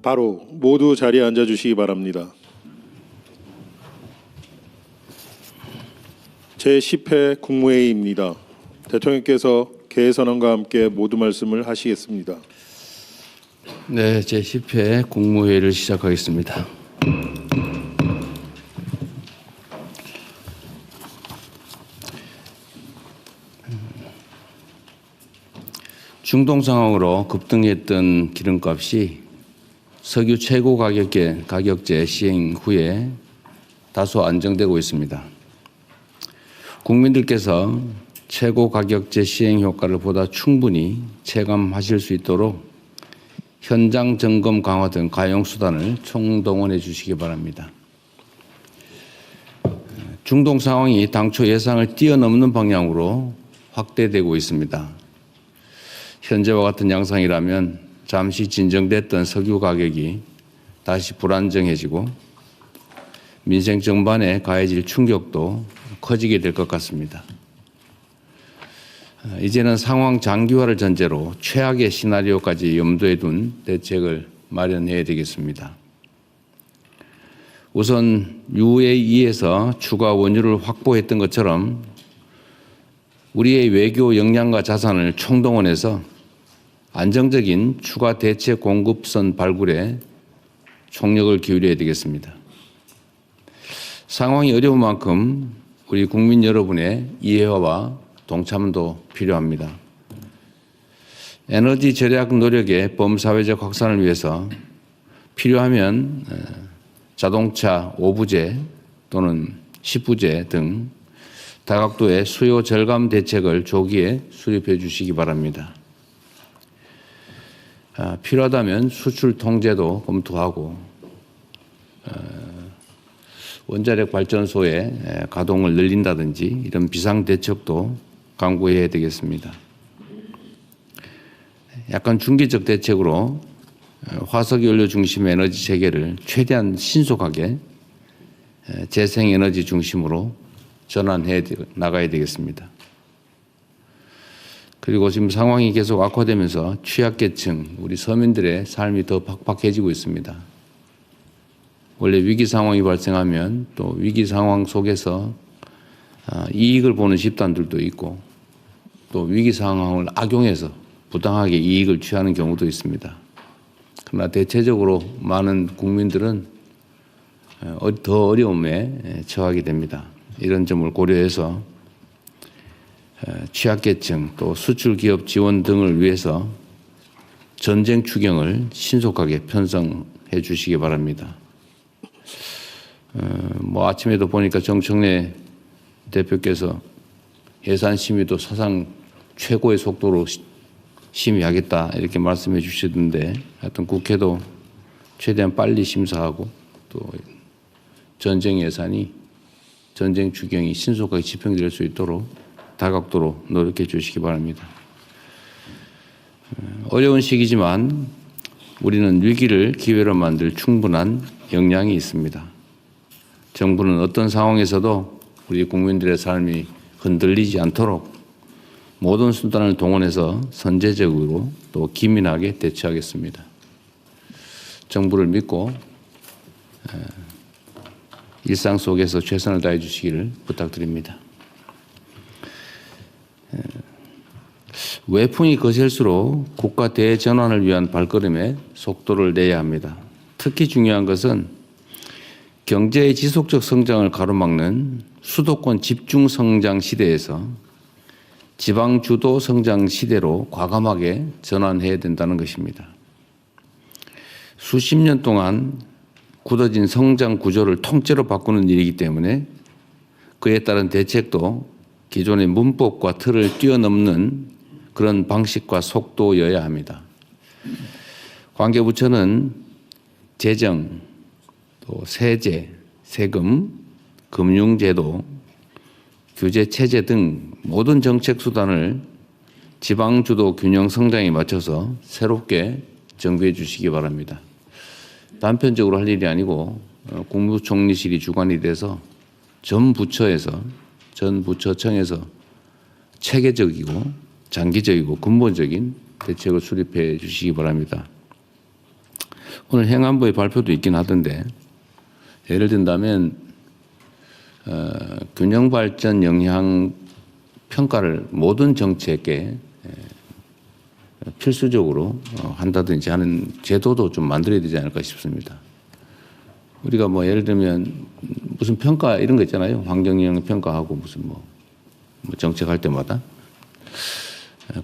바로 모두 자리에 앉아 주시기 바랍니다. 제10회 국무회의입니다. 대통령께서 개선언과 함께 모두 말씀을 하시겠습니다. 네, 제10회 국무회의를 시작하겠습니다. 중동 상황으로 급등했던 기름값이 석유 최고 가격제 시행 후에 다소 안정되고 있습니다. 국민들께서 최고 가격제 시행 효과를 보다 충분히 체감하실 수 있도록 현장 점검 강화 등 가용 수단을 총동원해 주시기 바랍니다. 중동 상황이 당초 예상을 뛰어넘는 방향으로 확대되고 있습니다. 현재와 같은 양상이라면 잠시 진정됐던 석유 가격이 다시 불안정해지고 민생 전반에 가해질 충격도 커지게 될 것 같습니다. 이제는 상황 장기화를 전제로 최악의 시나리오까지 염두에 둔 대책을 마련해야 되겠습니다. 우선 UAE에서 추가 원유를 확보했던 것처럼 우리의 외교 역량과 자산을 총동원해서 안정적인 추가 대체 공급선 발굴에 총력을 기울여야 되겠습니다. 상황이 어려운 만큼 우리 국민 여러분의 이해와 동참도 필요합니다. 에너지 절약 노력의 범사회적 확산을 위해서 필요하면 자동차 5부제 또는 10부제 등 다각도의 수요 절감 대책을 조기에 수립해 주시기 바랍니다. 필요하다면 수출 통제도 검토하고 원자력 발전소의 가동을 늘린다든지 이런 비상 대책도 강구해야 되겠습니다. 약간 중기적 대책으로 화석연료 중심 에너지 체계를 최대한 신속하게 재생에너지 중심으로 전환해 나가야 되겠습니다. 그리고 지금 상황이 계속 악화되면서 취약계층, 우리 서민들의 삶이 더 팍팍해지고 있습니다. 원래 위기 상황이 발생하면 또 위기 상황 속에서 이익을 보는 집단들도 있고 또 위기 상황을 악용해서 부당하게 이익을 취하는 경우도 있습니다. 그러나 대체적으로 많은 국민들은 더 어려움에 처하게 됩니다. 이런 점을 고려해서 취약계층 또 수출기업 지원 등을 위해서 전쟁 추경을 신속하게 편성해 주시기 바랍니다. 아침에도 보니까 정청래 대표께서 예산 심의도 사상 최고의 속도로 심의하겠다 이렇게 말씀해 주시던데 하여튼 국회도 최대한 빨리 심사하고 또 전쟁 예산이 전쟁 추경이 신속하게 집행될 수 있도록 다각도로 노력해 주시기 바랍니다. 어려운 시기지만 우리는 위기를 기회로 만들 충분한 역량이 있습니다. 정부는 어떤 상황에서도 우리 국민들의 삶이 흔들리지 않도록 모든 수단을 동원해서 선제적으로 또 기민하게 대처하겠습니다. 정부를 믿고 일상 속에서 최선을 다해 주시기를 부탁드립니다. 외풍이 거셀수록 국가 대전환을 위한 발걸음에 속도를 내야 합니다. 특히 중요한 것은 경제의 지속적 성장을 가로막는 수도권 집중 성장 시대에서 지방 주도 성장 시대로 과감하게 전환해야 된다는 것입니다. 수십 년 동안 굳어진 성장 구조를 통째로 바꾸는 일이기 때문에 그에 따른 대책도 기존의 문법과 틀을 뛰어넘는 그런 방식과 속도여야 합니다. 관계부처는 재정, 또 세제, 세금, 금융제도, 규제체제 등 모든 정책 수단을 지방주도 균형 성장에 맞춰서 새롭게 정비해 주시기 바랍니다. 단편적으로 할 일이 아니고 국무총리실이 주관이 돼서 전 부처청에서 체계적이고 장기적이고 근본적인 대책을 수립해 주시기 바랍니다. 오늘 행안부의 발표도 있긴 하던데 예를 든다면 균형 발전 영향 평가를 모든 정책에 필수적으로 한다든지 하는 제도도 좀 만들어야 되지 않을까 싶습니다. 우리가 뭐 예를 들면 무슨 평가 이런 거 있잖아요. 환경 영향 평가하고 무슨 뭐 정책할 때마다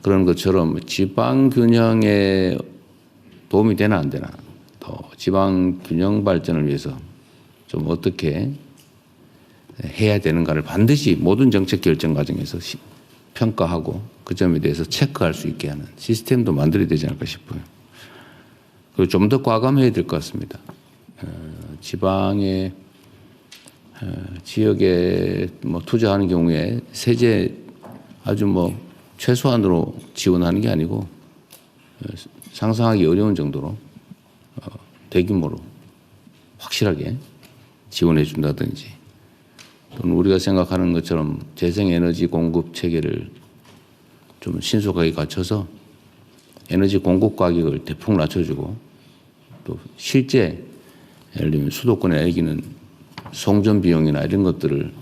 그런 것처럼 지방 균형에 도움이 되나 안 되나, 또 지방 균형 발전을 위해서 좀 어떻게 해야 되는가를 반드시 모든 정책 결정 과정에서 평가하고 그 점에 대해서 체크할 수 있게 하는 시스템도 만들어야 되지 않을까 싶어요. 그리고 좀 더 과감해야 될 것 같습니다. 지방의 지역에 뭐 투자하는 경우에 세제 아주 뭐 최소한으로 지원하는 게 아니고 상상하기 어려운 정도로 대규모로 확실하게 지원해 준다든지, 또는 우리가 생각하는 것처럼 재생에너지 공급 체계를 좀 신속하게 갖춰서 에너지 공급 가격을 대폭 낮춰주고, 또 실제 예를 들면 수도권의 애기는 송전 비용이나 이런 것들을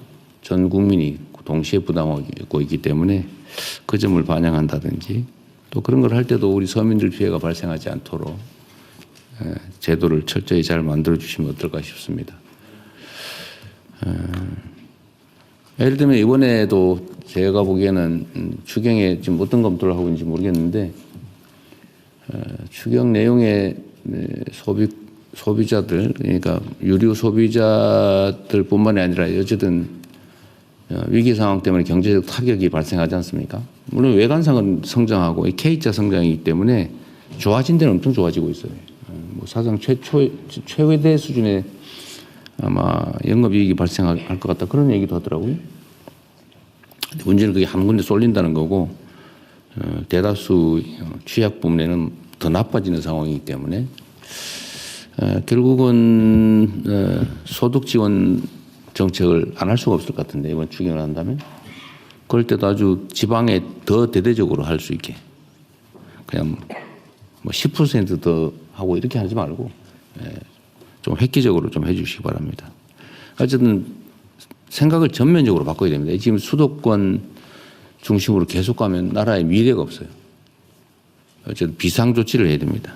전 국민이 동시에 부담하고 있기 때문에 그 점을 반영한다든지, 또 그런 걸 할 때도 우리 서민들 피해가 발생하지 않도록 제도를 철저히 잘 만들어 주시면 어떨까 싶습니다. 예를 들면 이번에도 제가 보기에는 추경에 지금 어떤 검토를 하고 있는지 모르겠는데 추경 내용의 소비자들, 그러니까 유류 소비자들뿐만이 아니라 어쨌든 위기 상황 때문에 경제적 타격이 발생하지 않습니까? 물론 외관상은 성장하고 K자 성장이기 때문에 좋아진 데는 엄청 좋아지고 있어요. 뭐 사상 최대 수준의 아마 영업이익이 발생할 것 같다, 그런 얘기도 하더라고요. 문제는 그게 한 군데 쏠린다는 거고, 대다수 취약 부문에는 더 나빠지는 상황이기 때문에 결국은 소득 지원 정책을 안 할 수가 없을 것 같은데, 이번 추경을 한다면 그럴 때도 아주 지방에 더 대대적으로 할 수 있게 그냥 뭐 10% 더 하고 이렇게 하지 말고 좀 획기적으로 좀 해주시기 바랍니다. 어쨌든 생각을 전면적으로 바꿔야 됩니다. 지금 수도권 중심으로 계속 가면 나라의 미래가 없어요. 어쨌든 비상 조치를 해야 됩니다.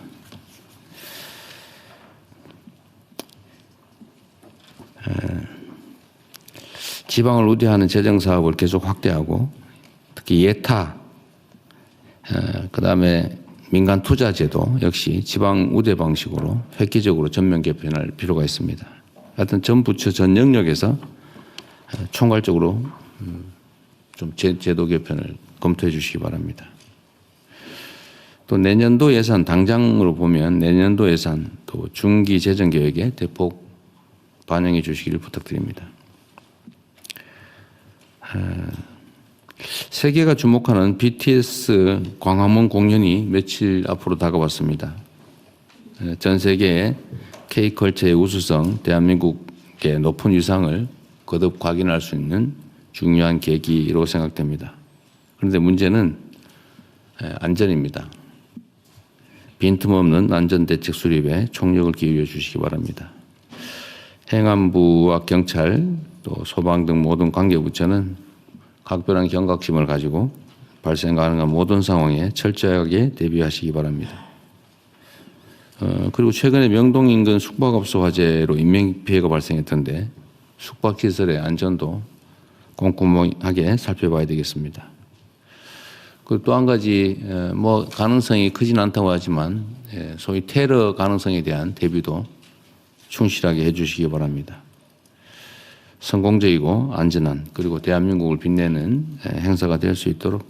지방을 우대하는 재정 사업을 계속 확대하고, 특히 예타, 그다음에 민간 투자 제도 역시 지방 우대 방식으로 획기적으로 전면 개편할 필요가 있습니다. 하여튼 전 부처 전 영역에서 총괄적으로 좀 제도 개편을 검토해 주시기 바랍니다. 또 내년도 예산, 당장으로 보면 내년도 예산 또 중기 재정 계획에 대폭 반영해 주시기를 부탁드립니다. 세계가 주목하는 BTS 광화문 공연이 며칠 앞으로 다가왔습니다. 전 세계의 K컬처의 우수성, 대한민국의 높은 위상을 거듭 확인할 수 있는 중요한 계기로 생각됩니다. 그런데 문제는 안전입니다. 빈틈없는 안전대책 수립에 총력을 기울여 주시기 바랍니다. 행안부와 경찰, 또 소방 등 모든 관계부처는 각별한 경각심을 가지고 발생 가능한 모든 상황에 철저하게 대비하시기 바랍니다. 그리고 최근에 명동 인근 숙박업소 화재로 인명피해가 발생했던데 숙박시설의 안전도 꼼꼼하게 살펴봐야 되겠습니다. 그리고 또 한 가지 뭐 가능성이 크진 않다고 하지만 소위 테러 가능성에 대한 대비도 충실하게 해주시기 바랍니다. 성공적이고 안전한, 그리고 대한민국을 빛내는 행사가 될 수 있도록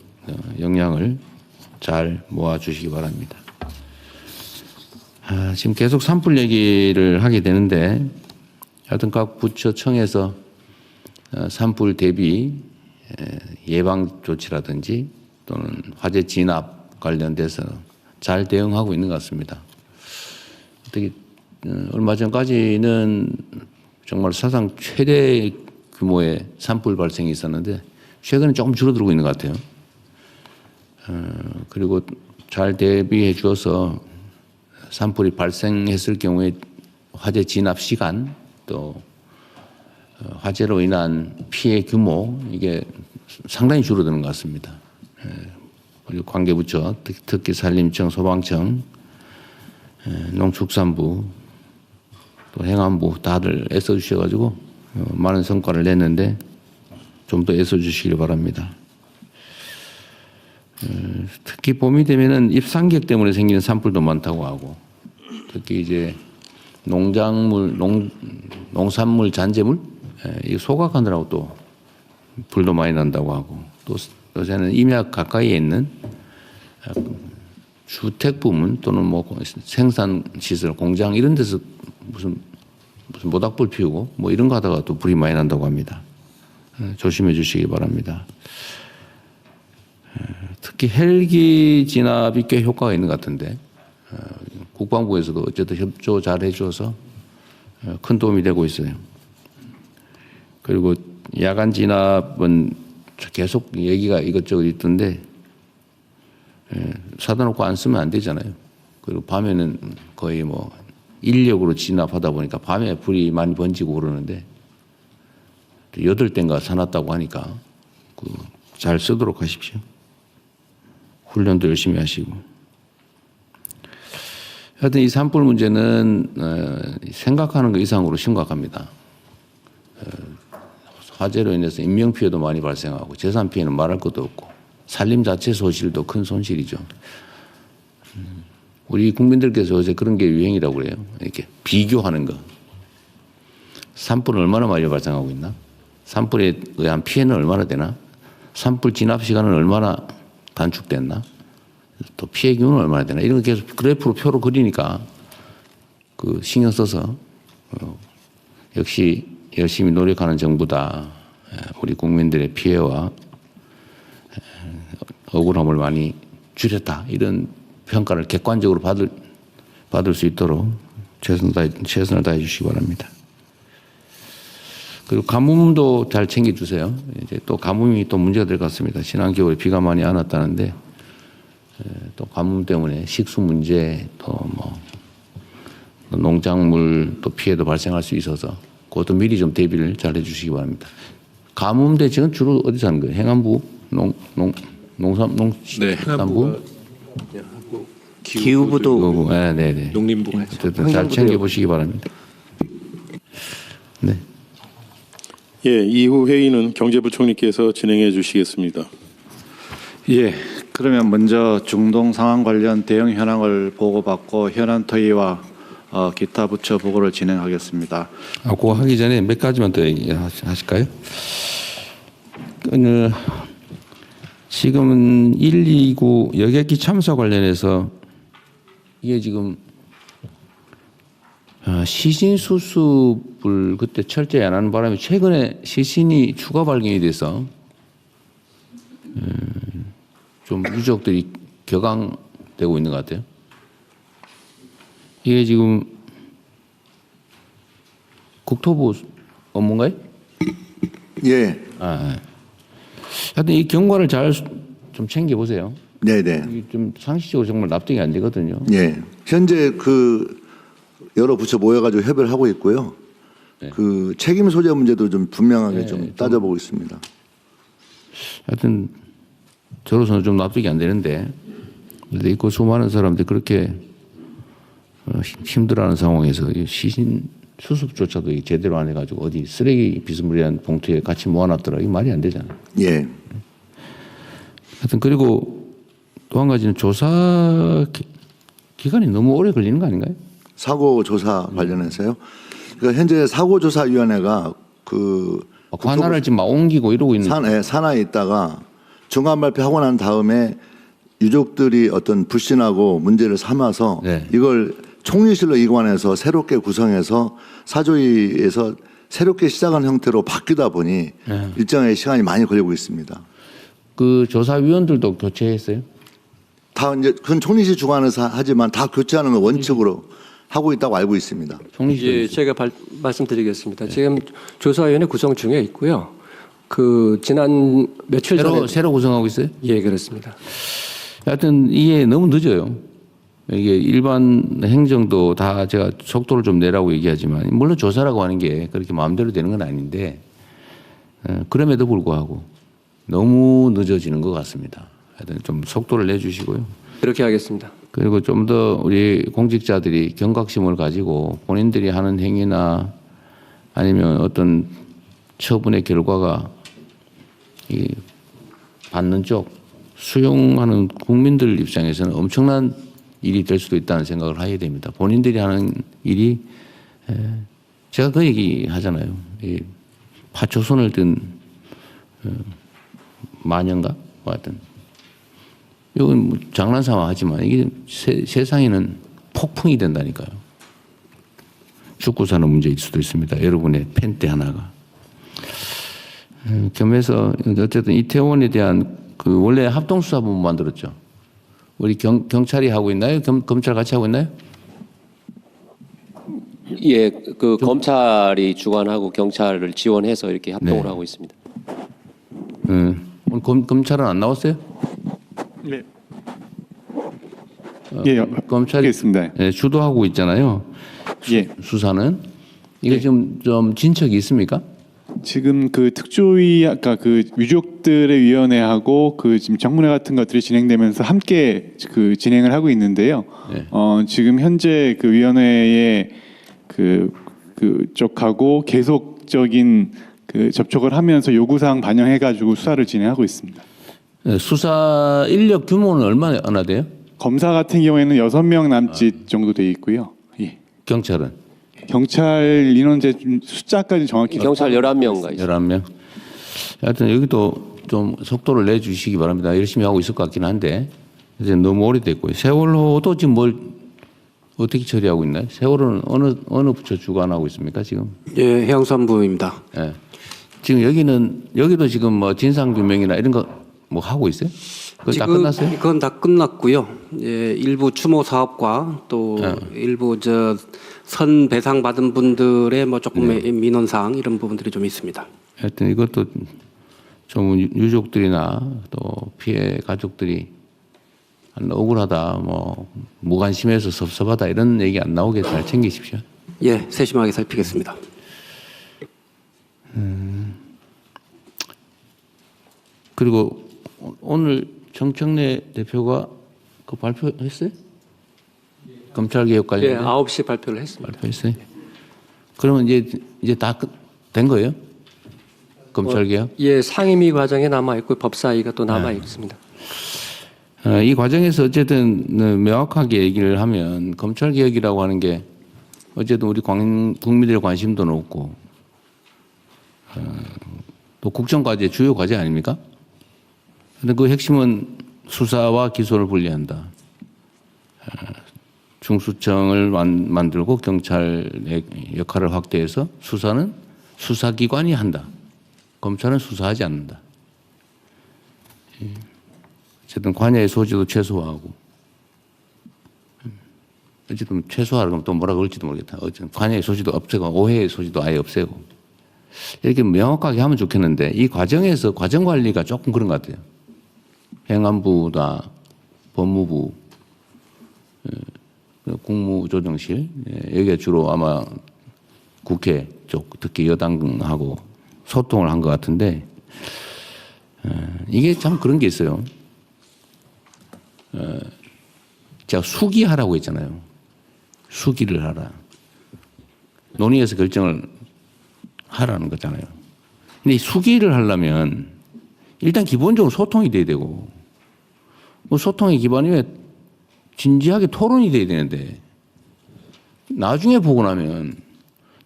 역량을 잘 모아주시기 바랍니다. 지금 계속 산불 얘기를 하게 되는데 하여튼 각 부처청에서 산불 대비 예방 조치라든지 또는 화재 진압 관련돼서 잘 대응하고 있는 것 같습니다. 어떻게 얼마 전까지는 정말 사상 최대 규모의 산불 발생이 있었는데 최근에 조금 줄어들고 있는 것 같아요. 그리고 잘 대비해 주어서 산불이 발생했을 경우에 화재 진압 시간 또 화재로 인한 피해 규모 이게 상당히 줄어드는 것 같습니다. 그리고 관계부처 특히 산림청, 소방청, 농축산부 또 행안부 다들 애써주셔가지고 많은 성과를 냈는데 좀 더 애써주시길 바랍니다. 특히 봄이 되면은 입상객 때문에 생기는 산불도 많다고 하고 특히 이제 농산물 잔재물 이 소각하느라고 또 불도 많이 난다고 하고 또 요새는 임약 가까이에 있는 주택 부문 또는 뭐 생산 시설 공장 이런 데서 무슨 모닥불 피우고 뭐 이런 거 하다가 또 불이 많이 난다고 합니다. 조심해 주시기 바랍니다. 특히 헬기 진압이 꽤 효과가 있는 것 같은데 국방부에서도 어쨌든 협조 잘 해줘서 큰 도움이 되고 있어요. 그리고 야간 진압은 계속 얘기가 이것저것 있던데 사다 놓고 안 쓰면 안 되잖아요. 그리고 밤에는 거의 뭐 인력으로 진압하다 보니까 밤에 불이 많이 번지고 그러는데 8대인가 사놨다고 하니까 잘 쓰도록 하십시오. 훈련도 열심히 하시고. 하여튼 이 산불 문제는 생각하는 것 이상으로 심각합니다. 화재로 인해서 인명피해도 많이 발생하고 재산 피해는 말할 것도 없고 산림 자체 소실도 큰 손실이죠. 우리 국민들께서 어제 그런 게 유행이라고 그래요. 이렇게 비교하는 거. 산불은 얼마나 많이 발생하고 있나? 산불에 의한 피해는 얼마나 되나? 산불 진압 시간은 얼마나 단축됐나? 또 피해 규모는 얼마나 되나? 이런 거 계속 그래프로 표로 그리니까 그 신경 써서 역시 열심히 노력하는 정부다. 우리 국민들의 피해와 억울함을 많이 줄였다. 이런 평가를 객관적으로 받을 수 있도록 최선을 다해 주시기 바랍니다. 그리고 가뭄도 잘 챙겨주세요. 이제 또 가뭄이 또 문제가 될 것 같습니다. 지난 겨울에 비가 많이 안 왔다는데 또 가뭄 때문에 식수 문제 또 뭐 농작물 또 피해도 발생할 수 있어서 그것도 미리 좀 대비를 잘 해주시기 바랍니다. 가뭄 대책은 주로 어디서 하는 거예요? 행안부, 농산부, 기후부도 네네. 농림부가 어쨌든 잘 챙겨보시기 바랍니다. 네. 예, 이후 회의는 경제부총리께서 진행해 주시겠습니다. 예, 그러면 먼저 중동 상황 관련 대응 현황을 보고받고 현안 토의와 기타 부처 보고를 진행하겠습니다. 그거 하기 전에 몇 가지만 더 얘기하실까요? 지금은 129 여객기 참사 관련해서 이게 지금 시신 수습을 그때 철저히 안 하는 바람에 최근에 시신이 추가 발견이 돼서 좀 유족들이 격앙되고 있는 것 같아요. 이게 지금 국토부 업무인가요? 예. 하여튼 이 경과를 잘 좀 챙겨보세요. 네네. 좀 상식적으로 정말 납득이 안 되거든요. 예. 현재 그 여러 부처 모여가지고 협의를 하고 있고요. 네. 그 책임 소재 문제도 좀 분명하게 네, 좀 따져보고 있습니다. 하여튼 저로서는 좀 납득이 안 되는데 근데 그 수많은 사람들이 그렇게 힘들어하는 상황에서 시신 수습조차도 제대로 안 해가지고 어디 쓰레기 비스무리한 봉투에 같이 모아놨더라. 이게 말이 안 되잖아요. 예. 하여튼 그리고 또 한 가지는 조사 기간이 너무 오래 걸리는 거 아닌가요? 사고 조사 관련해서요. 그러니까 현재 사고 조사 위원회가 그 관할을 지금 막 옮기고 이러고 있는. 산하에 있다가 중간 발표하고 난 다음에 유족들이 어떤 불신하고 문제를 삼아서 네. 이걸 총리실로 이관해서 새롭게 구성해서 사조위에서 새롭게 시작한 형태로 바뀌다 보니 네. 일정의 시간이 많이 걸리고 있습니다. 그 조사위원들도 교체했어요? 다 이제 그건 총리실 주관에서 하지만 다 교체하는 걸 원칙으로 하고 있다고 알고 있습니다. 총리실. 예, 제가 말씀드리겠습니다. 지금 조사위원회 구성 중에 있고요. 그 지난 며칠 전에 새로 구성하고 있어요? 예, 그렇습니다. 하여튼 이게 너무 늦어요. 이게 일반 행정도 다 제가 속도를 좀 내라고 얘기하지만 물론 조사라고 하는 게 그렇게 마음대로 되는 건 아닌데 그럼에도 불구하고 너무 늦어지는 것 같습니다. 하여튼 좀 속도를 내주시고요. 그렇게 하겠습니다. 그리고 좀 더 우리 공직자들이 경각심을 가지고 본인들이 하는 행위나 아니면 어떤 처분의 결과가 이 받는 쪽 수용하는 국민들 입장에서는 엄청난 일이 될 수도 있다는 생각을 하게 됩니다. 본인들이 하는 일이 제가 그 얘기 하잖아요. 이 파초손을 든 마녀인가? 뭐 하여튼 이건 뭐 장난삼아 하지만 이게 세상에는 폭풍이 된다니까요. 죽고 사는 문제일 수도 있습니다. 여러분의 펜대 하나가. 겸해서 어쨌든 이태원에 대한 그 원래 합동수사본부 만들었죠. 우리 경찰이 하고 있나요? 검찰 같이 하고 있나요? 예, 그 검찰이 주관하고 경찰을 지원해서 이렇게 합동을 네. 하고 있습니다. 오늘 검찰은 안 나왔어요? 네. 예, 검찰이 알겠습니다. 예, 주도하고 있잖아요. 예. 수사는 이게 지금 좀 진척이 있습니까? 지금 그 특조위 아까 그 유족들의 위원회하고 그 지금 정문회 같은 것들이 진행되면서 함께 그 진행을 하고 있는데요. 네. 지금 현재 그 위원회에 쪽하고 계속적인 그 접촉을 하면서 요구사항 반영해가지고 수사를 진행하고 있습니다. 예, 수사 인력 규모는 얼마나 돼요? 검사 같은 경우에는 6명 남짓 정도 돼 있고요. 예. 경찰은 경찰 인원제 좀 숫자까지 정확히 경찰 11명가 있습니다. 11명. 하여튼 여기도 좀 속도를 내주시기 바랍니다. 열심히 하고 있을 것 같긴 한데 이제 너무 오래됐고요. 세월호도 지금 뭘 어떻게 처리하고 있나요? 세월호는 어느 부처 주관하고 있습니까 지금? 예, 해양수산부입니다. 예. 지금 여기도 지금 뭐 진상규명이나 이런 거 뭐 하고 있어요? 그거 다 끝났어요? 그건 다 끝났고요. 예, 일부 추모 사업과 또 일부 선 배상 받은 분들의 뭐 조금의 민원 사항 이런 부분들이 좀 있습니다. 하여튼 이것도 좀 유족들이나 또 피해 가족들이 억울하다, 뭐 무관심해서 섭섭하다 이런 얘기 안 나오게 잘 챙기십시오. 예, 세심하게 살피겠습니다. 그리고 오늘 정청래 대표가 그 발표했어요? 검찰개혁 예, 관련해 9시 발표를 했습니다. 발표했어요? 그러면 이제 다 된 거예요? 검찰개혁? 예, 상임위 과정에 남아 있고 법사위가 또 남아 있습니다. 이 과정에서 어쨌든 명확하게 얘기를 하면 검찰개혁이라고 하는 게 어쨌든 우리 국민들의 관심도 높고 또 국정과제 주요 과제 아닙니까? 근데 그 핵심은 수사와 기소를 분리한다. 중수청을 만들고 경찰의 역할을 확대해서 수사는 수사기관이 한다. 검찰은 수사하지 않는다. 어쨌든 관여의 소지도 최소화하고 어쨌든 최소화하면 또 뭐라 그럴지도 모르겠다. 어쨌든 관여의 소지도 없애고 오해의 소지도 아예 없애고 이렇게 명확하게 하면 좋겠는데 이 과정에서 과정 관리가 조금 그런 것 같아요. 행안부나 법무부, 국무조정실 여기가 주로 아마 국회 쪽 특히 여당하고 소통을 한 것 같은데 이게 참 그런 게 있어요. 제가 수기하라고 했잖아요. 수기를 하라. 논의해서 결정을 하라는 거잖아요. 근데 이 수기를 하려면 일단 기본적으로 소통이 돼야 되고 뭐 소통의 기반이 진지하게 토론이 돼야 되는데 나중에 보고 나면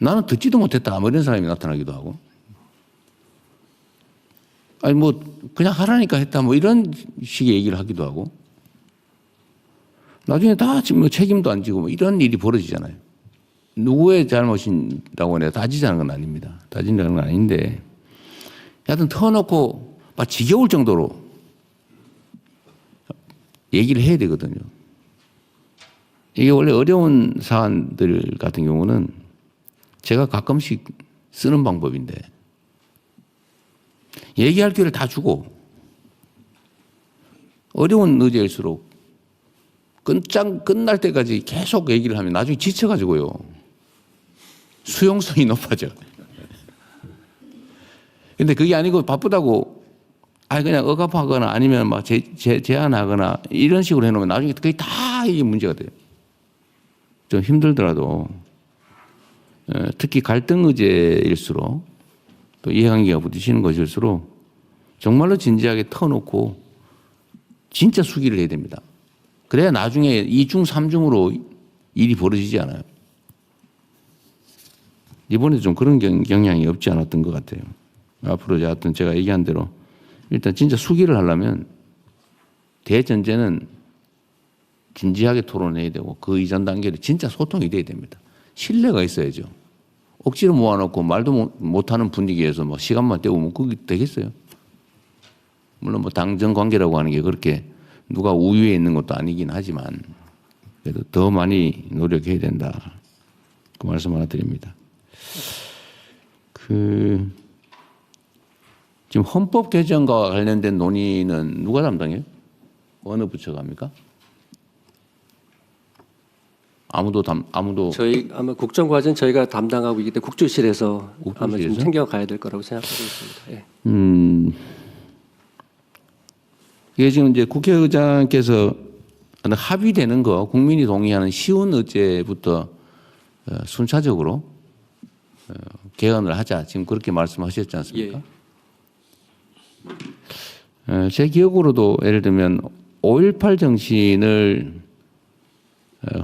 나는 듣지도 못했다 뭐 이런 사람이 나타나기도 하고 아니 뭐 그냥 하라니까 했다 뭐 이런 식의 얘기를 하기도 하고 나중에 다 지금 뭐 책임도 안 지고 뭐 이런 일이 벌어지잖아요. 누구의 잘못이라고 내가 따지자는 건 아닙니다. 따진다는 건 아닌데 하여튼 터놓고 막 지겨울 정도로 얘기를 해야 되거든요. 이게 원래 어려운 사안들 같은 경우는 제가 가끔씩 쓰는 방법인데 얘기할 기회를 다 주고 어려운 의제일수록 끝날 때까지 계속 얘기를 하면 나중에 지쳐가지고요. 수용성이 높아져. 근데 그게 아니고 바쁘다고 그냥 억압하거나 아니면 막 제한하거나 이런 식으로 해놓으면 나중에 그게 다 이게 문제가 돼요. 좀 힘들더라도 특히 갈등 의제일수록 또 이해관계가 부딪히는 것일수록 정말로 진지하게 터놓고 진짜 수기를 해야 됩니다. 그래야 나중에 2중, 3중으로 일이 벌어지지 않아요. 이번에도 좀 그런 경향이 없지 않았던 것 같아요. 앞으로 하여튼 제가 얘기한 대로 일단 진짜 수기를 하려면 대전제는 진지하게 토론해야 되고 그 이전 단계를 진짜 소통이 돼야 됩니다. 신뢰가 있어야죠. 억지로 모아놓고 말도 못하는 분위기에서 뭐 시간만 때우면 그게 되겠어요? 물론 뭐 당정 관계라고 하는 게 그렇게 누가 우위에 있는 것도 아니긴 하지만 그래도 더 많이 노력해야 된다. 그 말씀 하나 드립니다. 지금 헌법 개정과 관련된 논의는 누가 담당해요? 어느 부처가 합니까? 아무도 저희 아마 국정과제는 저희가 담당하고 있기 때문에 국조실에서 아마 좀 국조실에서? 챙겨가야 될 거라고 생각하고 있습니다. 예. 이게 지금 이제 국회의장께서 합의되는 거 국민이 동의하는 쉬운 의제부터 순차적으로 개헌을 하자 지금 그렇게 말씀하셨지 않습니까? 제 기억으로도 예를 들면 5.18 정신을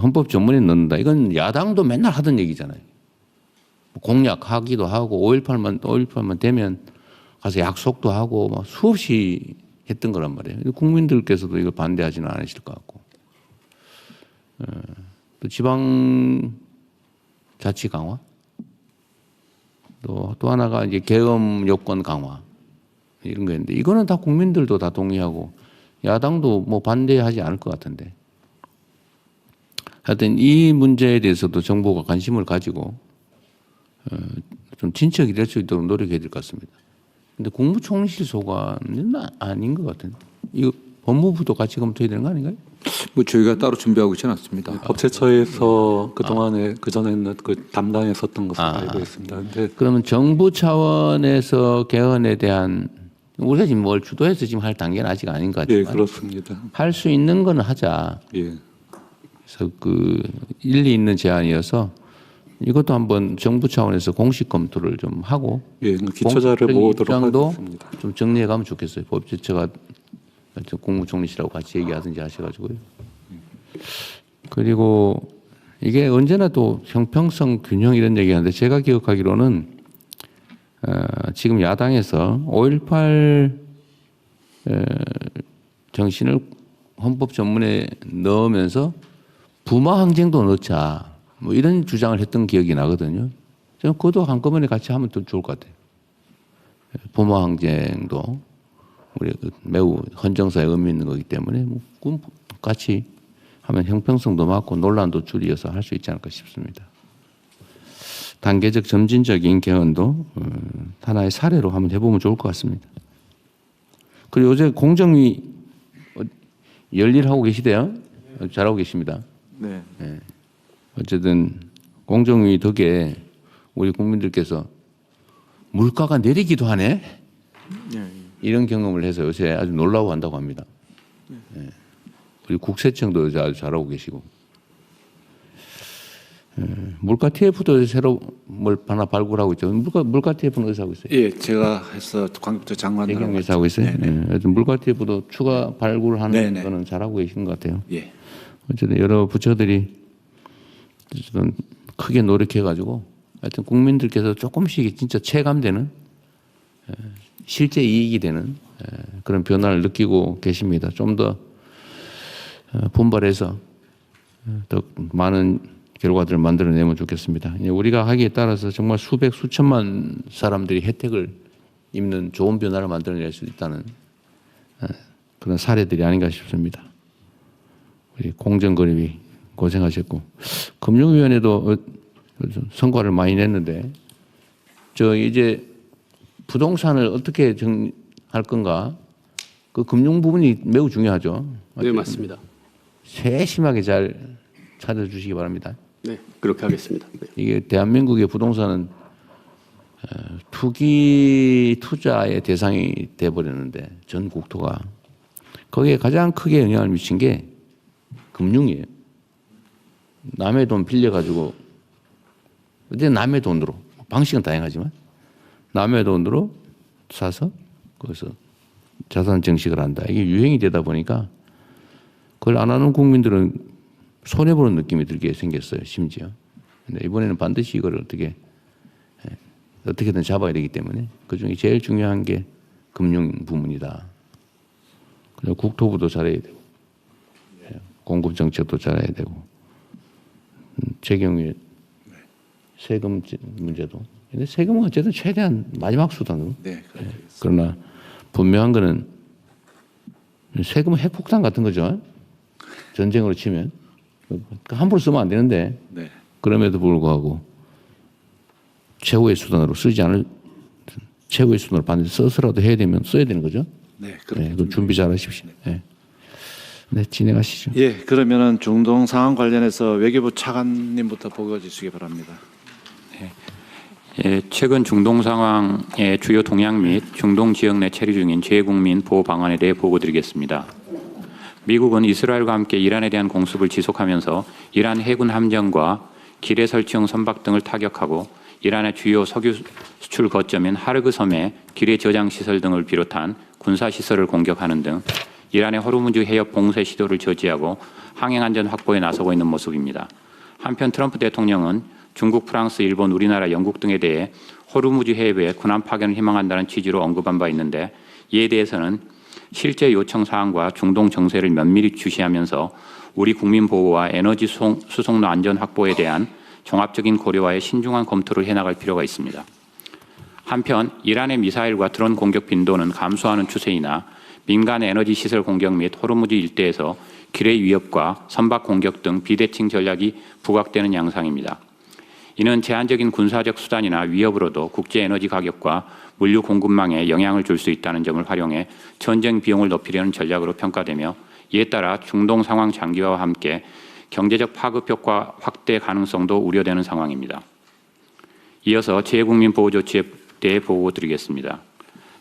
헌법 전문에 넣는다. 이건 야당도 맨날 하던 얘기잖아요. 공약하기도 하고 5.18만 되면 가서 약속도 하고 막 수없이 했던 거란 말이에요. 국민들께서도 이걸 반대하지는 않으실 것 같고. 또 지방 자치 강화. 또 하나가 이제 계엄 요건 강화. 이런 거였는데 이거는 다 국민들도 다 동의하고 야당도 뭐 반대하지 않을 것 같은데. 하여튼 이 문제에 대해서도 정부가 관심을 가지고 좀 진척이 될 수 있도록 노력해야 될 것 같습니다. 근데 국무총리실 소관은 아닌 것 같은데. 이거 법무부도 같이 검토해야 되는 거 아닌가요? 뭐 저희가 따로 준비하고 있지는 않습니다. 법제처에서 그 전에는 그 담당했었던 것으로 알고 있습니다. 근데 그러면 정부 차원에서 개헌에 대한 우리가 지금 뭘 주도해서 지금 할 단계는 아직 아닌 것 같지만 예, 그렇습니다. 할 수 있는 거는 하자. 예. 그래서 그 일리 있는 제안이어서 이것도 한번 정부 차원에서 공식 검토를 좀 하고 예, 기초자를 모으도록 입장도 하겠습니다. 좀 정리해 가면 좋겠어요. 법제처가 국무총리실하고 같이 얘기하든지 하셔가지고요. 그리고 이게 언제나 또 형평성 균형 이런 얘기하는데 제가 기억하기로는 지금 야당에서 5.18 정신을 헌법 전문에 넣으면서 부마 항쟁도 넣자 뭐 이런 주장을 했던 기억이 나거든요. 저는 그것도 한꺼번에 같이 하면 더 좋을 것 같아요. 부마 항쟁도 우리 매우 헌정사에 의미 있는 거기 때문에 뭐 같이 하면 형평성도 맞고 논란도 줄이어서 할 수 있지 않을까 싶습니다. 단계적 점진적인 개헌도 하나의 사례로 한번 해보면 좋을 것 같습니다. 그리고 요새 공정위 열일하고 계시대요. 잘하고 계십니다. 네. 네. 어쨌든 공정위 덕에 우리 국민들께서 물가가 내리기도 하네. 이런 경험을 해서 요새 아주 놀라워한다고 합니다. 네. 그리고 국세청도 요새 아주 잘하고 계시고. 물가 TF도 새로 뭘 하나 발굴하고 있죠. 물가 TF는 어디서 하고 있어요? 예, 제가 해서 광복절 장관으로 대경에서 하고 있어요. 네. 물가 TF도 추가 발굴하는 네네. 거는 잘하고 계신 것 같아요. 예. 어쨌든 여러 부처들이 좀 크게 노력해가지고 하여튼 국민들께서 조금씩 진짜 체감되는 실제 이익이 되는 그런 변화를 느끼고 계십니다. 좀 더 분발해서 더 많은 결과들을 만들어내면 좋겠습니다. 우리가 하기에 따라서 정말 수백 수천만 사람들이 혜택을 입는 좋은 변화를 만들어낼 수 있다는 그런 사례들이 아닌가 싶습니다. 우리 공정거래위 고생하셨고 금융위원회도 성과를 많이 냈는데 저 이제 부동산을 어떻게 정할 건가 그 금융 부분이 매우 중요하죠. 네, 맞습니다. 세심하게 잘 찾아주시기 바랍니다. 네, 그렇게 하겠습니다. 네. 이게 대한민국의 부동산은 투기 투자의 대상이 돼버렸는데 전 국토가 거기에 가장 크게 영향을 미친 게 금융이에요. 남의 돈 빌려가지고 어제 남의 돈으로 방식은 다양하지만 남의 돈으로 사서 거기서 자산 증식을 한다. 이게 유행이 되다 보니까 그걸 안 하는 국민들은 손해보는 느낌이 들게 생겼어요. 심지어. 근데 이번에는 반드시 이걸 어떻게든 잡아야 되기 때문에 그중에 제일 중요한 게 금융 부문이다. 그리고 국토부도 잘해야 되고 공급 정책도 잘해야 되고 제 경우에 세금 문제도. 근데 세금은 어쨌든 최대한 마지막 수단으로. 네, 그러나 분명한 거는 세금은 핵폭탄 같은 거죠. 전쟁으로 치면 함부로 쓰면 안 되는데 네. 그럼에도 불구하고 최후의 수단으로 쓰지 않을 최후의 수단으로 반드시 써서라도 해야 되면 써야 되는 거죠. 네, 네, 그럼 준비 잘 하십시오. 네. 네, 진행하시죠. 예, 그러면은 중동 상황 관련해서 외교부 차관님부터 보고해 주시기 바랍니다. 예, 최근 중동 상황의 주요 동향 및 중동 지역 내 체류 중인 재국민 보호 방안에 대해 보고드리겠습니다. 미국은 이스라엘과 함께 이란에 대한 공습을 지속하면서 이란 해군 함정과 기뢰 설치용 선박 등을 타격하고 이란의 주요 석유 수출 거점인 하르그 섬의 기뢰 저장 시설 등을 비롯한 군사 시설을 공격하는 등 이란의 호르무즈 해협 봉쇄 시도를 저지하고 항행 안전 확보에 나서고 있는 모습입니다. 한편 트럼프 대통령은 중국, 프랑스, 일본, 우리나라, 영국 등에 대해 호르무즈 해협에 군함 파견을 희망한다는 취지로 언급한 바 있는데 이에 대해서는 실제 요청 사항과 중동 정세를 면밀히 주시하면서 우리 국민 보호와 에너지 수송로 안전 확보에 대한 종합적인 고려와의 신중한 검토를 해나갈 필요가 있습니다. 한편 이란의 미사일과 드론 공격 빈도는 감소하는 추세이나 민간의 에너지 시설 공격 및 호르무즈 일대에서 기뢰 위협과 선박 공격 등 비대칭 전략이 부각되는 양상입니다. 이는 제한적인 군사적 수단이나 위협으로도 국제 에너지 가격과 물류 공급망에 영향을 줄 수 있다는 점을 활용해 전쟁 비용을 높이려는 전략으로 평가되며 이에 따라 중동 상황 장기화와 함께 경제적 파급 효과 확대 가능성도 우려되는 상황입니다. 이어서 재국민 보호 조치에 대해 보고 드리겠습니다.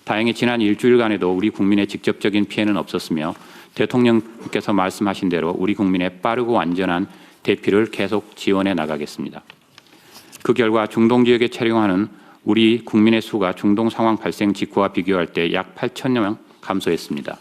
다행히 지난 일주일간에도 우리 국민의 직접적인 피해는 없었으며 대통령께서 말씀하신 대로 우리 국민의 빠르고 완전한 대피를 계속 지원해 나가겠습니다. 그 결과 중동 지역에 체류하는 우리 국민의 수가 중동 상황 발생 직후와 비교할 때 약 8,000여 명 감소했습니다.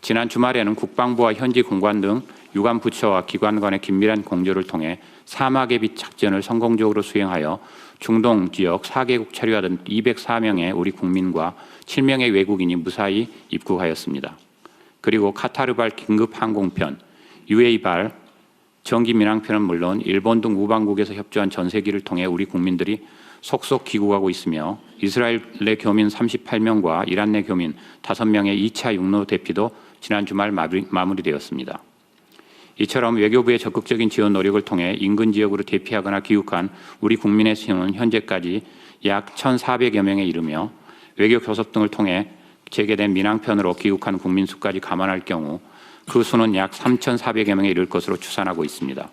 지난 주말에는 국방부와 현지 공관 등 유관 부처와 기관 간의 긴밀한 공조를 통해 사막의 빛 작전을 성공적으로 수행하여 중동 지역 4개국 체류하던 204명의 우리 국민과 7명의 외국인이 무사히 입국하였습니다. 그리고 카타르발 긴급 항공편, UA발 정기 민항편은 물론 일본 등 우방국에서 협조한 전세기를 통해 우리 국민들이 속속 귀국하고 있으며 이스라엘 내 교민 38명과 이란 내 교민 5명의 2차 육로 대피도 지난 주말 마무리되었습니다. 이처럼 외교부의 적극적인 지원 노력을 통해 인근 지역으로 대피하거나 귀국한 우리 국민의 수는 현재까지 약 1,400여 명에 이르며 외교 교섭 등을 통해 재개된 민항편으로 귀국한 국민 수까지 감안할 경우 그 수는 약 3,400여 명에 이를 것으로 추산하고 있습니다.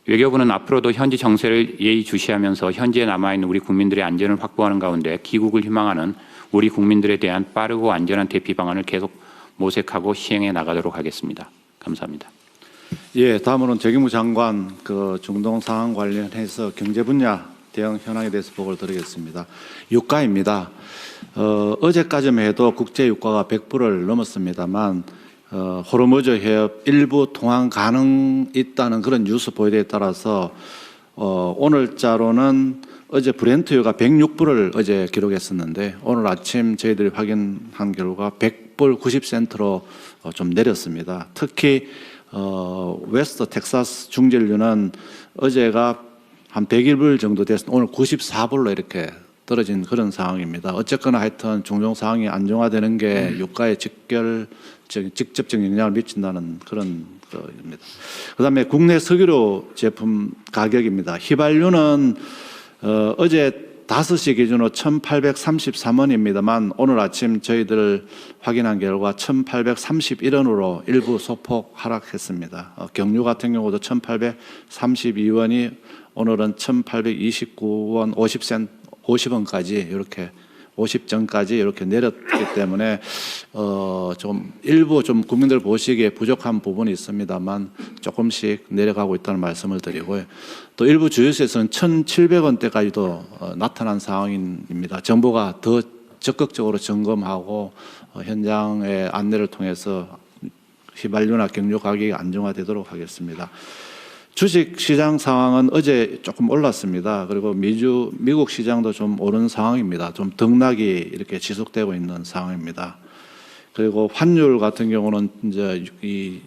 외교부는 앞으로도 현지 정세를 예의주시하면서 현지에 남아있는 우리 국민들의 안전을 확보하는 가운데 귀국을 희망하는 우리 국민들에 대한 빠르고 안전한 대피 방안을 계속 모색하고 시행해 나가도록 하겠습니다. 감사합니다. 예, 다음으로는 재경무 장관 그 중동 상황 관련해서 경제 분야 대응 현황에 대해서 보고를 드리겠습니다. 유가입니다. 어제까지만 해도 국제 유가가 100불을 넘었습니다만 호르무즈 해협 일부 통항 가능 있다는 그런 뉴스 보도에 따라서 오늘자로는 어제 브렌트유가 106불을 어제 기록했었는데 오늘 아침 저희들이 확인한 결과 100불 90센트로 좀 내렸습니다. 특히 웨스트 텍사스 중진유는 어제가 한 101불 정도 됐습니다. 오늘 94불로 이렇게 떨어진 그런 상황입니다. 어쨌거나 하여튼 중동 상황이 안정화되는 게 유가에 직접적인 영향을 미친다는 그런 거입니다. 그다음에 국내 석유로 제품 가격입니다. 휘발유는 어제 5시 기준으로 1,833원입니다만 오늘 아침 저희들 확인한 결과 1,831원으로 일부 소폭 하락했습니다. 경유 같은 경우도 1,832원이 오늘은 1,829원 50원까지 이렇게 50전까지 이렇게 내렸기 때문에 좀 일부 좀 국민들 보시기에 부족한 부분이 있습니다만 조금씩 내려가고 있다는 말씀을 드리고요. 또 일부 주유소에서는 1,700원대까지도 나타난 상황입니다. 정부가 더 적극적으로 점검하고 현장의 안내를 통해서 휘발유나 경유 가격이 안정화되도록 하겠습니다. 주식 시장 상황은 어제 조금 올랐습니다. 그리고 미국 시장도 좀 오른 상황입니다. 좀 등락이 이렇게 지속되고 있는 상황입니다. 그리고 환율 같은 경우는 이제 이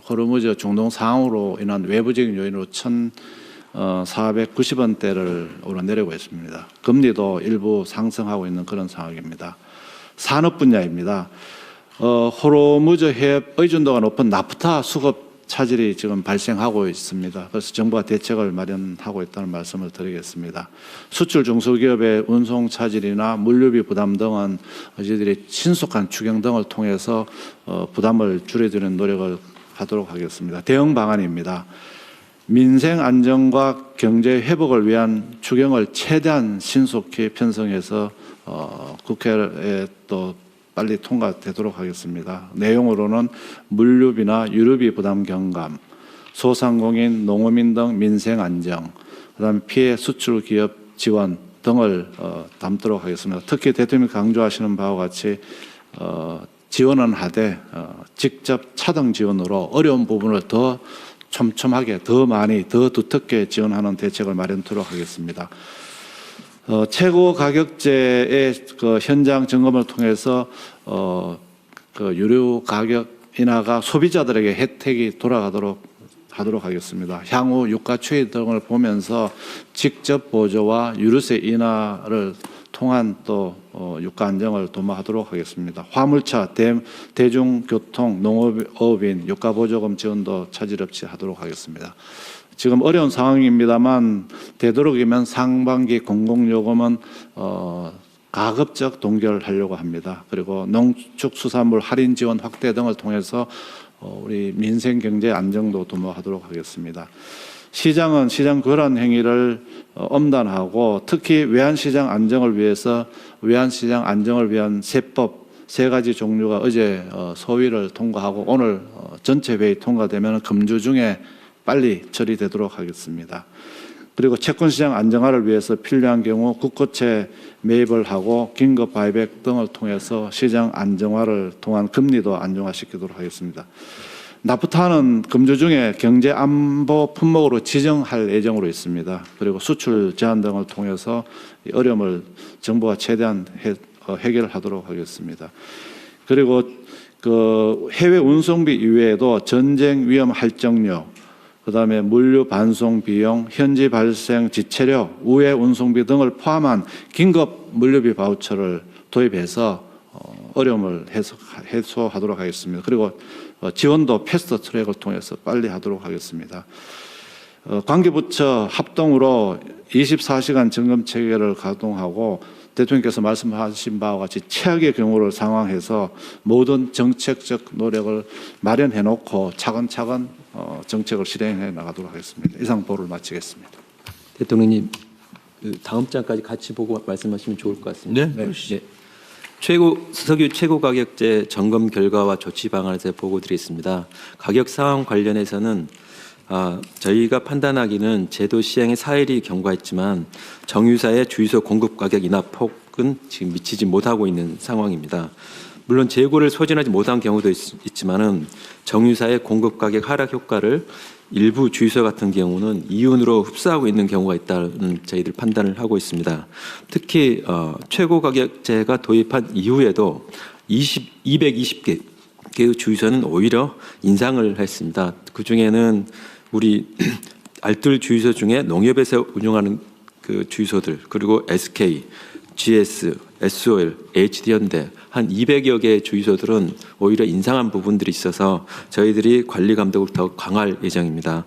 호르무즈 중동 상황으로 인한 외부적인 요인으로 1,490원대를 오르내리고 있습니다. 금리도 일부 상승하고 있는 그런 상황입니다. 산업 분야입니다. 호르무즈 해협 의존도가 높은 나프타 수급 차질이 지금 발생하고 있습니다. 그래서 정부가 대책을 마련하고 있다는 말씀을 드리겠습니다. 수출 중소기업의 운송 차질이나 물류비 부담 등은 저희들이 신속한 추경 등을 통해서 부담을 줄여드리는 노력을 하도록 하겠습니다. 대응 방안입니다. 민생 안정과 경제 회복을 위한 추경을 최대한 신속히 편성해서 국회에 또 빨리 통과되도록 하겠습니다. 내용으로는 물류비나 유류비 부담 경감, 소상공인, 농어민 등 민생 안정, 그다음에 피해 수출 기업 지원 등을 담도록 하겠습니다. 특히 대통령이 강조하시는 바와 같이 지원은 하되 직접 차등 지원으로 어려운 부분을 더 촘촘하게, 더 많이, 더 두텁게 지원하는 대책을 마련토록 하겠습니다. 최고 가격제의 그 현장 점검을 통해서 그 유류 가격 인하가 소비자들에게 혜택이 돌아가도록 하도록 하겠습니다. 향후 유가 추이 등을 보면서 직접 보조와 유류세 인하를 통한 또 유가 안정을 도모하도록 하겠습니다. 화물차, 대중교통, 농업인 유가 보조금 지원도 차질 없이 하도록 하겠습니다. 지금 어려운 상황입니다만 되도록이면 상반기 공공요금은 가급적 동결하려고 합니다. 그리고 농축수산물 할인 지원 확대 등을 통해서 우리 민생 경제 안정도 도모하도록 하겠습니다. 시장은 시장 거란 행위를 엄단하고 특히 외환시장 안정을 위해서 외환시장 안정을 위한 세법 3가지 종류가 어제 소위를 통과하고 오늘 전체 회의 통과되면 금주 중에 빨리 처리되도록 하겠습니다. 그리고 채권시장 안정화를 위해서 필요한 경우 국고채 매입을 하고 긴급 바이백 등을 통해서 시장 안정화를 통한 금리도 안정화시키도록 하겠습니다. 나프타는 금주 중에 경제 안보 품목으로 지정할 예정으로 있습니다. 그리고 수출 제한 등을 통해서 어려움을 정부가 최대한 해결하도록 하겠습니다. 그리고 그 해외 운송비 이외에도 전쟁 위험 할정료, 그다음에 물류 반송 비용, 현지 발생 지체료, 우회 운송비 등을 포함한 긴급 물류비 바우처를 도입해서 어려움을 해소하도록 하겠습니다. 그리고 지원도 패스트 트랙을 통해서 빨리 하도록 하겠습니다. 관계부처 합동으로 24시간 점검 체계를 가동하고 대통령께서 말씀하신 바와 같이 최악의 경우를 상황해서 모든 정책적 노력을 마련해 놓고 차근차근 정책을 실행해 나가도록 하겠습니다. 이상 보를 마치겠습니다. 대통령님, 다음 장까지 같이 보고 말씀하시면 좋을 것 같습니다. 네. 네. 석유 최고 가격제 점검 결과와 조치 방안에 대해 보고 드리겠습니다. 가격 상황 관련해서는 저희가 판단하기는 제도 시행에 사일이 경과했지만 정유사의 주유소 공급 가격 인하 폭은 지금 미치지 못하고 있는 상황입니다. 물론 재고를 소진하지 못한 경우도 있지만은 정유사의 공급 가격 하락 효과를 일부 주유소 같은 경우는 이윤으로 흡수하고 있는 경우가 있다는 저희들 판단을 하고 있습니다. 특히 최고 가격제가 도입한 이후에도 220개 주유소는 오히려 인상을 했습니다. 그 중에는 우리 알뜰 주유소 중에 농협에서 운영하는 그 주유소들, 그리고 SK, GS, SOL, HD현대 한 200여 개의 주유소들은 오히려 인상한 부분들이 있어서 저희들이 관리 감독을 더 강화할 예정입니다.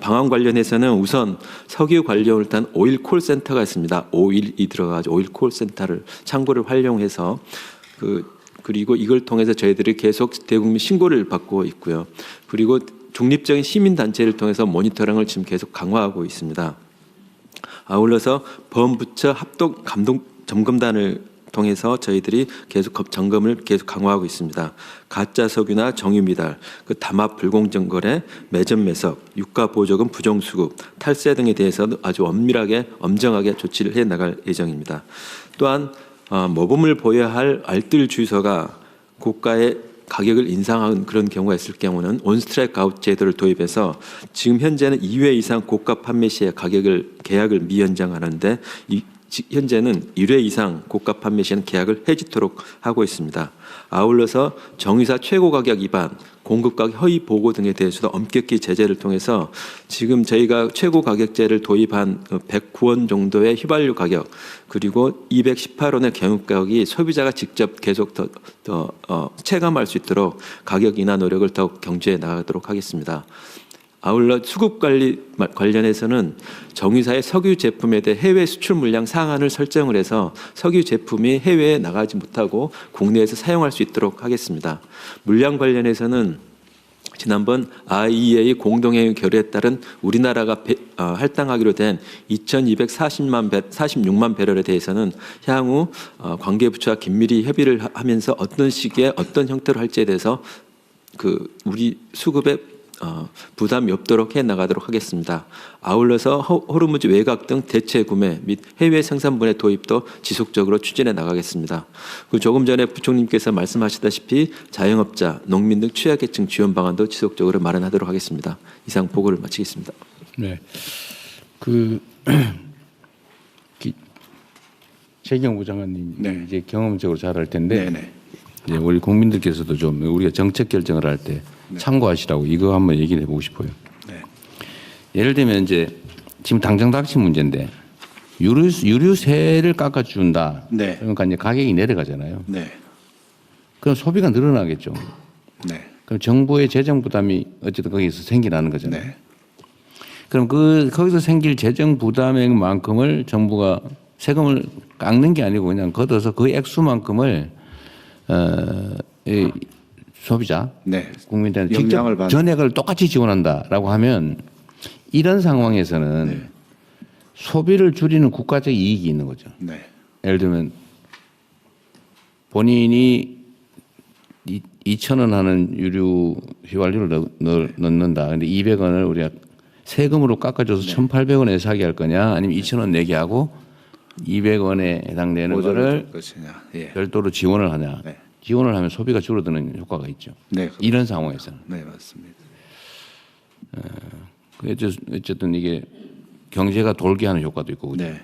방안 관련해서는 우선 석유 관련을 단 오일 콜센터가 있습니다. 오일이 들어가지고 오일 콜센터를 창구를 활용해서 그리고 이걸 통해서 저희들이 계속 대국민 신고를 받고 있고요. 그리고 중립적인 시민단체를 통해서 모니터링을 지금 계속 강화하고 있습니다. 아울러서 범부처 합동 감독 점검단을 통해서 저희들이 계속 점검을 계속 강화하고 있습니다. 가짜 석유나 정유 미달, 담합 불공정 거래, 매점 매석, 유가 보조금 부정 수급, 탈세 등에 대해서도 아주 엄정하게 조치를 해 나갈 예정입니다. 또한 모범을 보여야 할 알뜰 주유소가 고가의 가격을 인상한 그런 경우가 있을 경우는 온스트라이크 아웃 제도를 도입해서 지금 현재는 2회 이상 고가 판매 시에 계약을 미연장하는데 현재는 1회 이상 고가 판매 시에는 계약을 해지토록 하고 있습니다. 아울러서 정유사 최고 가격 위반, 공급가격 허위 보고 등에 대해서도 엄격히 제재를 통해서 지금 저희가 최고 가격제를 도입한 109원 정도의 휘발유 가격 그리고 218원의 경유가격이 소비자가 직접 계속 더 체감할 수 있도록 가격 인하 노력을 더욱 경주해 나가도록 하겠습니다. 아울러 수급 관리 관련해서는 정유사의 석유 제품에 대해 해외 수출 물량 상한을 설정을 해서 석유 제품이 해외에 나가지 못하고 국내에서 사용할 수 있도록 하겠습니다. 물량 관련해서는 지난번 IEA 공동회의 결의에 따른 우리나라가 할당하기로 된 2,246만 배럴에 대해서는 향후 관계부처와 긴밀히 협의를 하면서 어떤 시기에 어떤 형태로 할지에 대해서 우리 수급에 부담이 없도록 해 나가도록 하겠습니다. 아울러서 호르무즈 외곽 등 대체 구매 및 해외 생산분해 도입도 지속적으로 추진해 나가겠습니다. 조금 전에 부총님께서 말씀하셨다시피 자영업자, 농민 등 취약계층 지원 방안도 지속적으로 마련하도록 하겠습니다. 이상 보고를 마치겠습니다. 네, 최경부 장관님 네. 이제 경험적으로 잘 알 텐데 네네. 이제 우리 국민들께서도 좀 우리가 정책 결정을 할 때 참고하시라고 이거 한번 얘기를 해보고 싶어요. 네. 예를 들면 이제 지금 당장 닥친 문제인데 유류세를 깎아준다. 네. 그러니까 이제 가격이 내려가잖아요. 네. 그럼 소비가 늘어나겠죠. 네. 그럼 정부의 재정 부담이 어쨌든 거기서 생겨나는 거잖아요. 네. 그럼 거기서 생길 재정 부담액만큼을 정부가 세금을 깎는 게 아니고 그냥 걷어서 그 액수만큼을 이 소비자, 네. 국민들한테 영향을 직접 받는. 전액을 똑같이 지원한다라고 하면 이런 상황에서는 네. 소비를 줄이는 국가적 이익이 있는 거죠. 네. 예를 들면 본인이 2,000원 하는 유류 휘발유를 넣는다. 근데 200원을 우리가 세금으로 깎아줘서 1,800원에 사게 할 거냐, 아니면 2,000원 내게 하고 200원에 해당되는 거를 것이냐. 예. 별도로 지원을 하냐. 네. 지원을 하면 소비가 줄어드는 효과가 있죠. 네. 이런 상황에서는. 네, 맞습니다. 어쨌든 이게 경제가 돌게 하는 효과도 있고. 그죠? 네.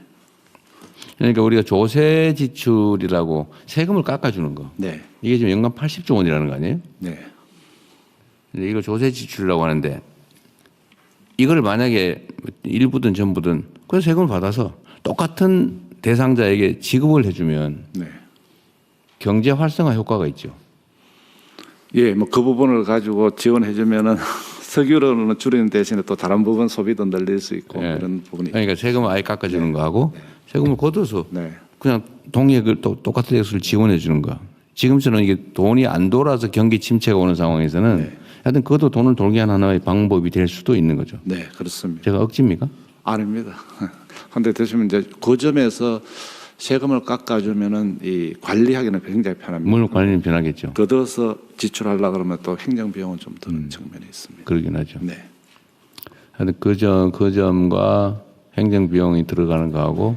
그러니까 우리가 조세 지출이라고 세금을 깎아주는 거. 네. 이게 지금 연간 80조 원이라는 거 아니에요? 네. 근데 이걸 조세 지출이라고 하는데 이걸 만약에 일부든 전부든 그 세금을 받아서 똑같은 대상자에게 지급을 해주면 네. 경제 활성화 효과가 있죠. 예, 뭐 그 부분을 가지고 지원해주면은 석유로는 줄이는 대신에 또 다른 부분 소비도 늘릴 수 있고 예. 그런 부분이. 그러니까 세금을 아예 깎아주는 거하고 세금을 걷어서 네. 그냥 동의액을 똑같은 액수를 지원해 주는 거. 지금처럼 이게 돈이 안 돌아서 경기 침체가 오는 상황에서는 네. 하여튼 그것도 돈을 돌게 하는 하나의 방법이 될 수도 있는 거죠. 네, 그렇습니다. 제가 억지입니까? 아닙니다. 그런데 대신에 이제 그 점에서 세금을 깎아주면은 이 관리하기는 굉장히 편합니다. 물론 관리는 변하겠죠. 걷어서 지출하려 그러면 또 행정 비용은 좀 드는 측면이 있습니다. 그러긴 하죠. 네. 하여튼 그 점과 행정 비용이 들어가는 거하고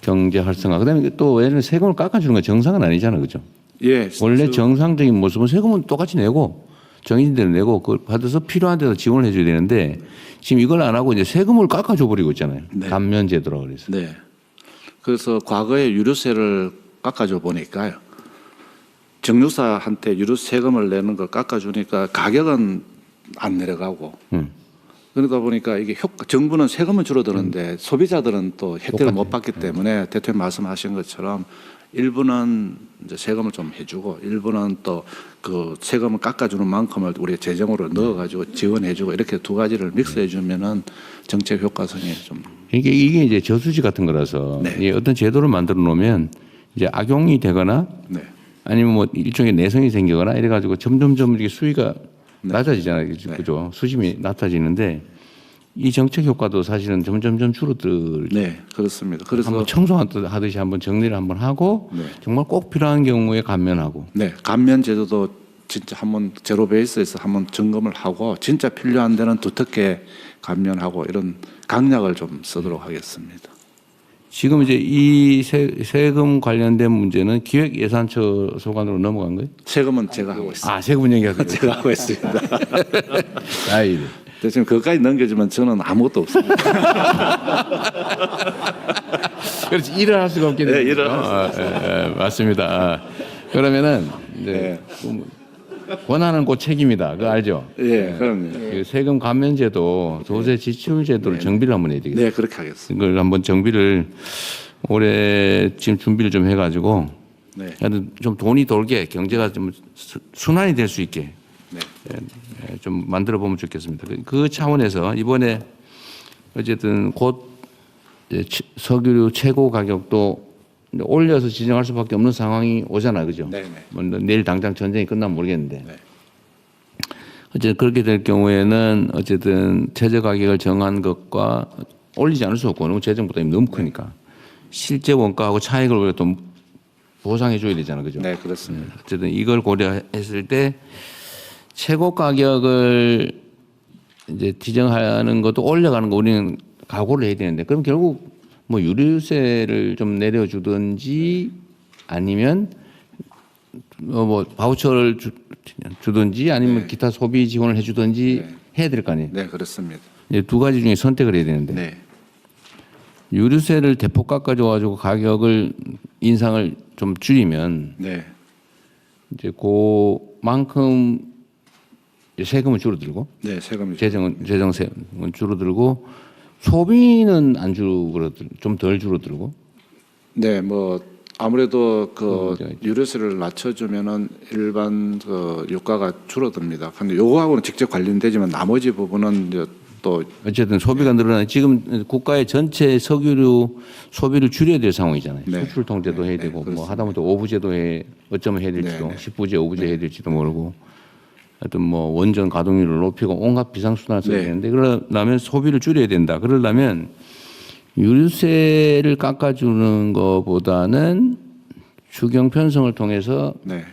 경제 활성화. 그다음에 또 예를 들어 세금을 깎아주는 건 정상은 아니잖아요, 그죠? 예. 원래 정상적인 모습은 세금은 똑같이 내고 정인대로 내고 그걸 받아서 필요한 데서 지원을 해줘야 되는데 지금 이걸 안 하고 이제 세금을 깎아줘 버리고 있잖아요. 네. 감면제도라고 그래서. 네. 그래서 과거에 유류세를 깎아줘 보니까요. 정유사한테 유류 세금을 내는 걸 깎아주니까 가격은 안 내려가고. 그러다 보니까 이게 정부는 세금은 줄어드는데 소비자들은 또 혜택을 못 받기 때문에 대통령 말씀하신 것처럼 일부는 이제 세금을 좀 해주고 일부는 또 그 세금을 깎아주는 만큼을 우리 재정으로 넣어가지고 지원해주고 이렇게 두 가지를 믹스해주면은 정책 효과성이 좀 이게 이제 저수지 같은 거라서 네. 이 어떤 제도를 만들어 놓으면 이제 악용이 되거나 네. 아니면 뭐 일종의 내성이 생기거나 이래가지고 점점점 이렇게 수위가 네. 낮아지잖아요, 그죠? 수심이 낮아지는데 이 정책 효과도 사실은 점점점 줄어들. 네, 그렇습니다. 그래서 한번 청소하듯이 한번 정리를 한번 하고 네. 정말 꼭 필요한 경우에 감면하고. 네, 감면 제도도 진짜 한번 제로 베이스에서 한번 점검을 하고 진짜 필요한 데는 두텁게 감면하고 이런 강약을 좀 쓰도록 하겠습니다. 지금 이제 이 세금 관련된 문제는 기획예산처 소관으로 넘어간 거예요? 세금은 제가 하고 있습니다. 아, 세금 얘기하세요. 제가 하고 있습니다. 아이. 지금 그것까지 넘겨주면 저는 아무것도 없습니다. 그렇지, 일을 할 수가 없게 네, 되죠. 일을 할 수가 맞습니다. 그러면은 이제 권한은 곧 책임이다. 그거 알죠? 예, 그럼요. 그 세금 감면제도, 조세 지출 제도를 정비를 한번 해야 되겠어요. 네, 그렇게 하겠습니다. 이걸 한번 정비를 올해 지금 준비를 좀 해가지고 네, 하여튼 좀 돈이 돌게 경제가 좀 순환이 될 수 있게 네, 좀 만들어 보면 좋겠습니다. 그 차원에서 이번에 어쨌든 곧 이제 석유류 최고 가격도 올려서 지정할 수밖에 없는 상황이 오잖아요, 그죠? 네, 네. 뭐 내일 당장 전쟁이 끝나면 모르겠는데. 네. 어쨌든 그렇게 될 경우에는 어쨌든 최저 가격을 정한 것과 올리지 않을 수 없고 너무 재정 부담이 너무 크니까 실제 원가하고 차익을 우리가 또 보상해 줘야 되잖아요, 그죠? 네, 그렇습니다. 어쨌든 이걸 고려했을 때 최고 가격을 이제 지정하는 것도 올려가는 거 우리는 각오를 해야 되는데 그럼 결국 뭐 유류세를 좀 내려주든지 아니면 뭐 바우처를 주든지 아니면 네. 기타 소비 지원을 해주든지 네. 해야 될 거 아니에요. 네, 그렇습니다. 이제 두 가지 중에 선택을 해야 되는데 네, 유류세를 대폭 깎아줘가지고 가격을 인상을 좀 줄이면 네, 이제 그만큼 이제 세금은 줄어들고 네, 세금이 재정세는 줄어들고 소비는 안 줄어들 좀 덜 줄어들고 네, 뭐 아무래도 그 네. 유류세를 낮춰주면은 일반 그 유가가 줄어듭니다. 근데 요거하고는 직접 관련되지만 나머지 부분은 이제 또 어쨌든 소비가 늘어나는 지금 국가의 전체 석유류 소비를 줄여야 될 상황이잖아요. 네. 수출 통제도 해야 되고 뭐 그렇습니다. 하다못해 오부제도 어쩌면 해야 될지도 네, 네. 10부제, 오부제 해야 될지도 모르고 하여튼 뭐 원전 가동률을 높이고 온갖 비상수단을 써야 네. 되는데 그러려면 소비를 줄여야 된다. 그러려면 유류세를 깎아주는 것보다는 추경 편성을 통해서 네.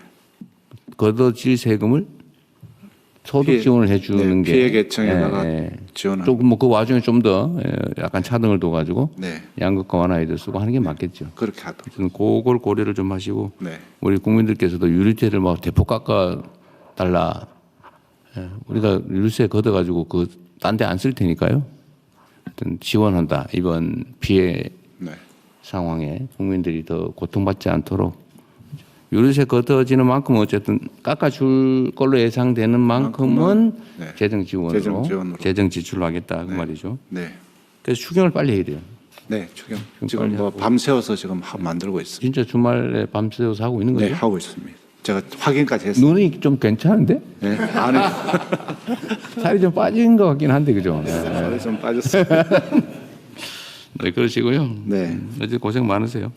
걷어질 세금을 소득 지원을 해주는 게 피해 계층에다가 지원을 조금 뭐 그 와중에 좀 더 약간 차등을 둬가지고 네, 양극화 완화에도 쓰고 하는 게 맞겠죠. 그렇게 하도록. 저는 그걸 고려를 좀 하시고 네, 우리 국민들께서도 유류세를 막 대폭 깎아 달라. 우리가 유류세 걷어가지고 그 딴 데 안 쓸 테니까요. 하여튼 지원한다. 이번 피해 네, 상황에 국민들이 더 고통받지 않도록 유류세 걷어지는 만큼 어쨌든 깎아줄 걸로 예상되는 만큼은 네. 재정 지원으로 재정 지원으로. 지출로 하겠다 그 말이죠. 네, 그래서 추경을 빨리 해야 돼요. 네, 추경 좀 지금 빨리 뭐 하고. 밤새워서 지금 만들고 있습니다. 진짜 주말에 밤새워서 하고 있는 네, 거죠? 하고 있습니다. 제가 확인까지 했습니다. 눈이 좀 괜찮은데? 네, 안에 살이 좀 빠진 것 같긴 한데 그죠? 살이 좀 빠졌어요. 네, 그러시고요. 네, 어제 고생 많으세요.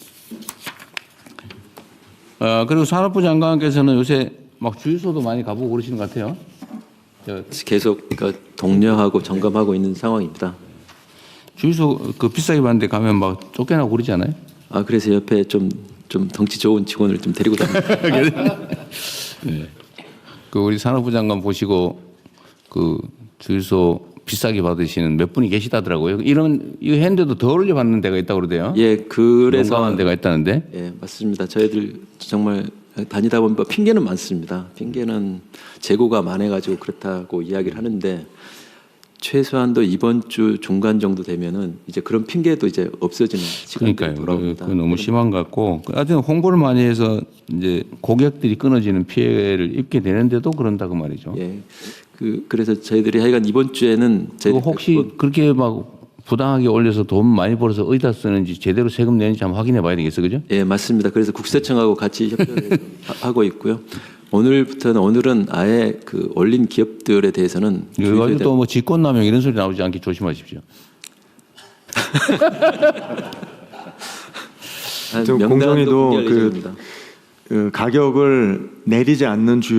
그리고 산업부 장관께서는 요새 막 주유소도 많이 가보고 그러시는 것 같아요. 계속 그 독려하고 점검하고 있는 상황입니다. 주유소 그 비싸게 받는데 가면 막 쫓겨나고 그러지 않아요? 아 그래서 옆에 좀 덩치 좋은 직원을 좀 데리고 다닙니다. 네. 그 우리 산업부 장관 보시고 그 주유소 비싸게 받으시는 몇 분이 계시다더라고요. 이거 했는데도 더 올려 받는 데가 있다고 그러대요. 예, 그래서 용감한 데가 있다는데. 예, 맞습니다. 저희들 정말 다니다 보면 핑계는 많습니다. 핑계는 재고가 많아가지고 그렇다고 이야기를 하는데 최소한도 이번 주 중간 정도 되면은 이제 그런 핑계도 이제 없어지는 시간이 그러니까요. 돌아옵니다. 그 너무 심한 것 같고, 하여튼 홍보를 많이 해서 이제 고객들이 끊어지는 피해를 입게 되는데도 그런다고 말이죠. 예, 그래서 저희들이 하여간 이번 주에는 저희들이 혹시 그렇게 막 부당하게 올려서 돈 많이 벌어서 어디다 쓰는지 제대로 세금 내는지 한번 확인해 봐야 되겠어, 그죠? 예, 맞습니다. 그래서 국세청하고 같이 협조를 하고 있고요. 오늘은 아예 그 올린 기업들에 대해서는 이거 가지고 또 뭐 직권남용 이런 소리 나오지 않게 조심하십시오. 명단도 공개할 예정입니다. 그 가격을 내리지 않는 주요